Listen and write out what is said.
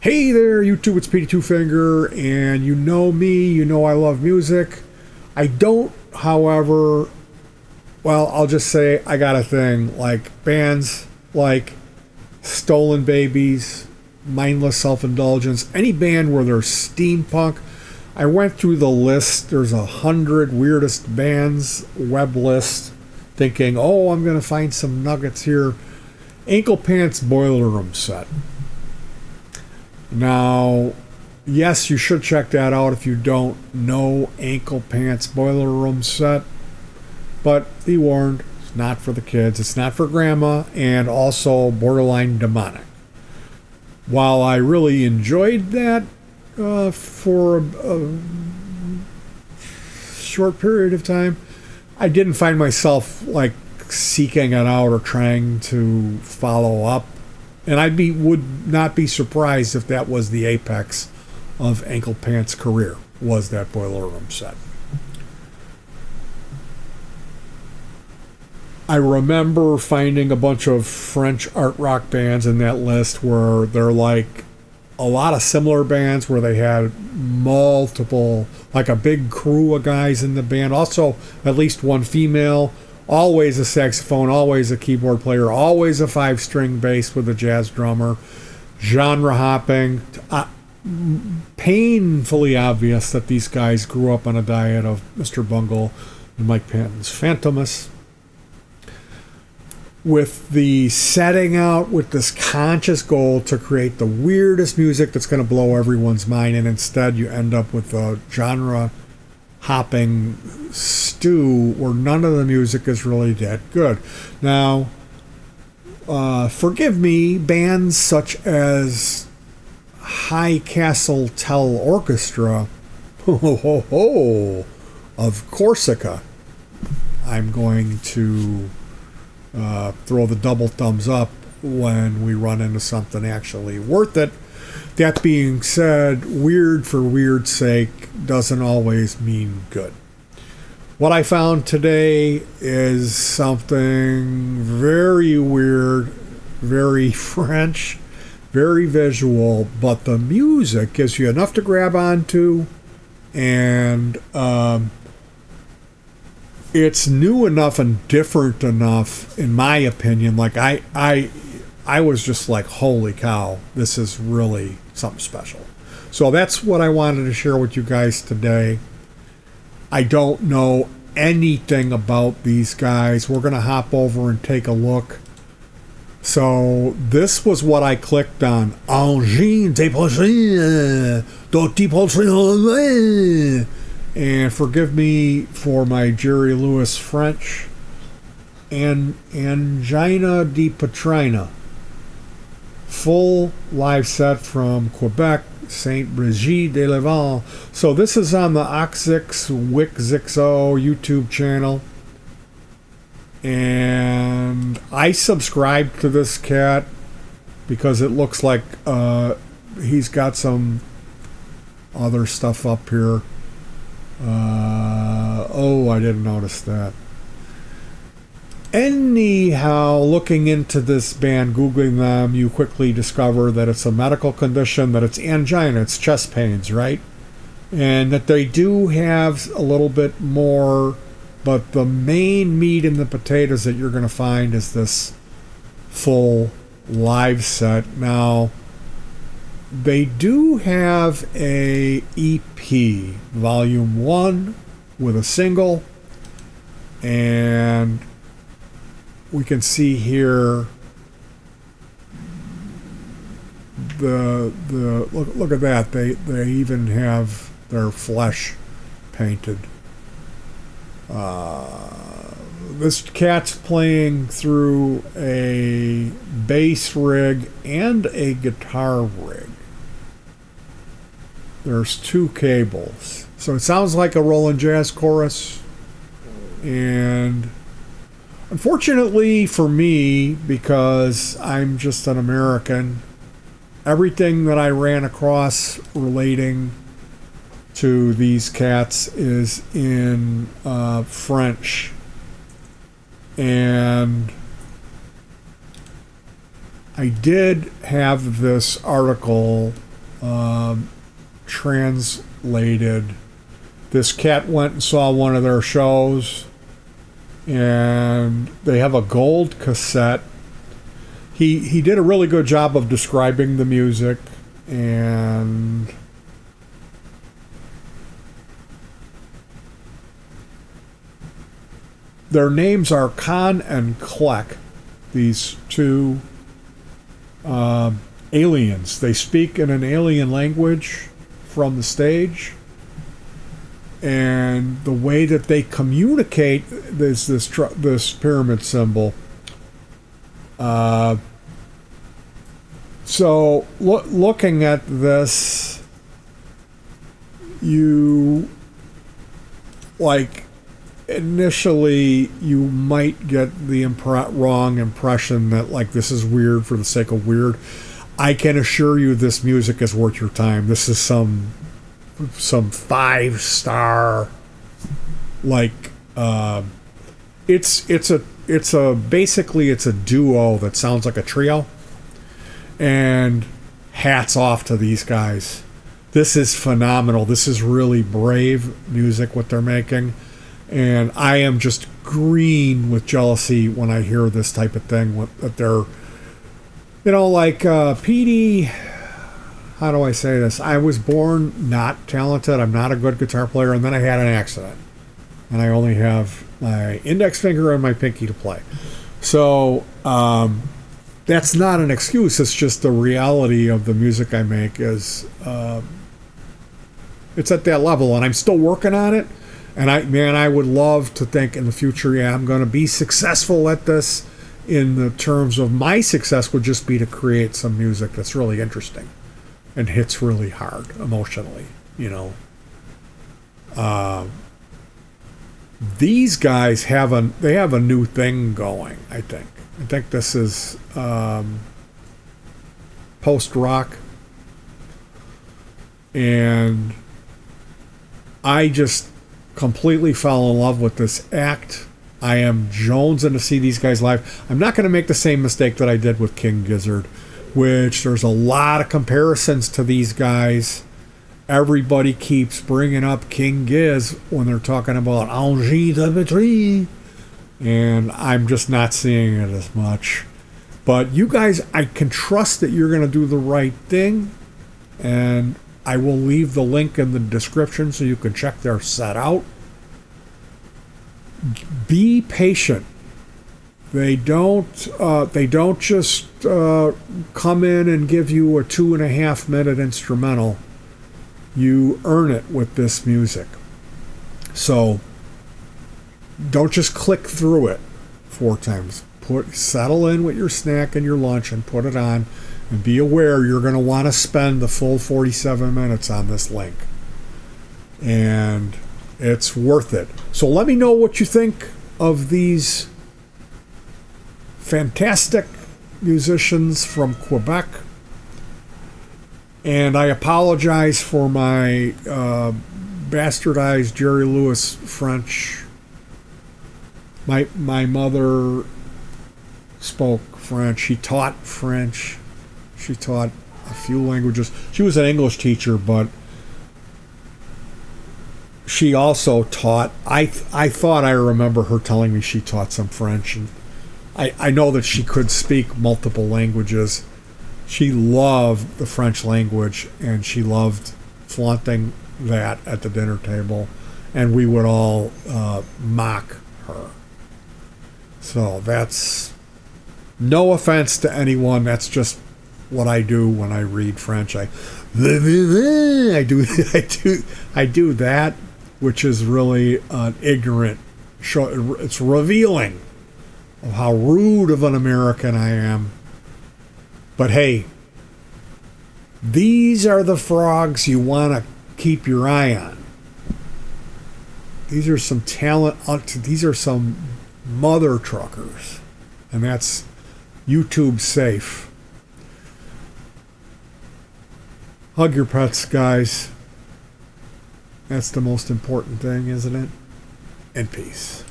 Hey there, YouTube, it's Petey Two Finger, and you know me, you know I love music. I don't, however, well, I'll just say I got a thing like bands like Stolen Babies, Mindless Self-Indulgence, any band where there's steampunk. I went through the list, there's 100 weirdest bands web list, thinking, oh, I'm going to find some nuggets here. Ankle Pants Boiler Room Set. Now, yes, you should check that out if you don't know Ankle Pants Boiler Room Set. But be warned, it's not for the kids, it's not for grandma, and also borderline demonic. While I really enjoyed that for a short period of time, I didn't find myself like seeking it out or trying to follow up. And would not be surprised if that was the apex of Ankle Pants' career, was that Boiler Room Set. I remember finding a bunch of French art rock bands in that list where they're like a lot of similar bands where they had multiple, like a big crew of guys in the band. Also, at least one female. Always a saxophone, always a keyboard player, always a 5-string bass with a jazz drummer. Genre hopping. Painfully obvious that these guys grew up on a diet of Mr. Bungle and Mike Patton's Phantomus. With the setting out with this conscious goal to create the weirdest music that's going to blow everyone's mind, and instead you end up with a genre hopping stew where none of the music is really that good. Now, forgive me, bands such as High Castle Tell Orchestra of Corsica, I'm going to throw the double thumbs up when we run into something actually worth it. That being said, weird for weird's sake doesn't always mean good. What I found today is something very weird, very French, very visual, but the music gives you enough to grab onto, and it's new enough and different enough, in my opinion. Like I was just like, holy cow, this is really something special. So that's what I wanted to share with you guys today. I don't know anything about these guys. We're going to hop over and take a look. So this was what I clicked on. Angine de Poitrine. And forgive me for my Jerry Lewis French. And Angine de Poitrine. Full live set from Quebec, Saint Brigitte de Levant. So this is on the Oxix Wixixo YouTube channel. And I subscribed to this cat because it looks like he's got some other stuff up here. I didn't notice that. Anyhow, looking into this band, Googling them, you quickly discover that it's a medical condition, that it's angina, it's chest pains, right? And that they do have a little bit more, but the main meat and the potatoes that you're going to find is this full live set. Now, they do have a EP, Volume 1, with a single, and we can see here the look at that. They even have their flesh painted. This cat's playing through a bass rig and a guitar rig. There's 2 cables. So it sounds like a Roland Jazz chorus. And unfortunately for me, because I'm just an American, everything that I ran across relating to these cats is in French. And I did have this article translated. This cat went and saw one of their shows, and they have a gold cassette. He did a really good job of describing the music, and their names are Khan and Kleck, these two aliens. They speak in an alien language from the stage, and the way that they communicate is this pyramid symbol. So looking at this, you like initially you might get the wrong impression that like this is weird for the sake of weird. I can assure you this music is worth your time. This is some 5-star like it's a basically it's a duo that sounds like a trio, and hats off to these guys. This is phenomenal. This is really brave music what they're making, and I am just green with jealousy when I hear this type of thing that they're, you know, like Petey, how do I say this? I was born not talented. I'm not a good guitar player, and then I had an accident, and I only have my index finger and my pinky to play. So that's not an excuse. It's just the reality of the music I make is it's at that level, and I'm still working on it. And I would love to think in the future, yeah, I'm going to be successful at this. In the terms of my success would just be to create some music that's really interesting and hits really hard emotionally, you know. These guys have a new thing going. I think this is post rock, and I just completely fell in love with this act. I am jonesing to see these guys live. I'm not going to make the same mistake that I did with King Gizzard, which there's a lot of comparisons to these guys. Everybody keeps bringing up King Giz when they're talking about Angine de Poitrine, and I'm just not seeing it as much. But you guys, I can trust that you're going to do the right thing, and I will leave the link in the description so you can check their set out. Be patient. They don't just come in and give you a 2.5-minute instrumental. You earn it with this music. So don't just click through it 4 times. Settle in with your snack and your lunch and put it on, and be aware you're going to want to spend the full 47 minutes on this link. And it's worth it. So let me know what you think of these fantastic musicians from Quebec. And I apologize for my bastardized Jerry Lewis French. My mother spoke French. She taught French. She taught a few languages. She was an English teacher, but she also taught, I thought I remember her telling me she taught some French, and I know that she could speak multiple languages. She loved the French language, and she loved flaunting that at the dinner table, and we would all mock her. So that's no offense to anyone. That's just what I do when I read French. I do that, which is really an ignorant show. It's revealing of how rude of an American I am. But hey, these are the frogs you want to keep your eye on. These are some talent. These are some mother truckers, and that's YouTube safe. Hug your pets, guys. That's the most important thing, isn't it? And peace.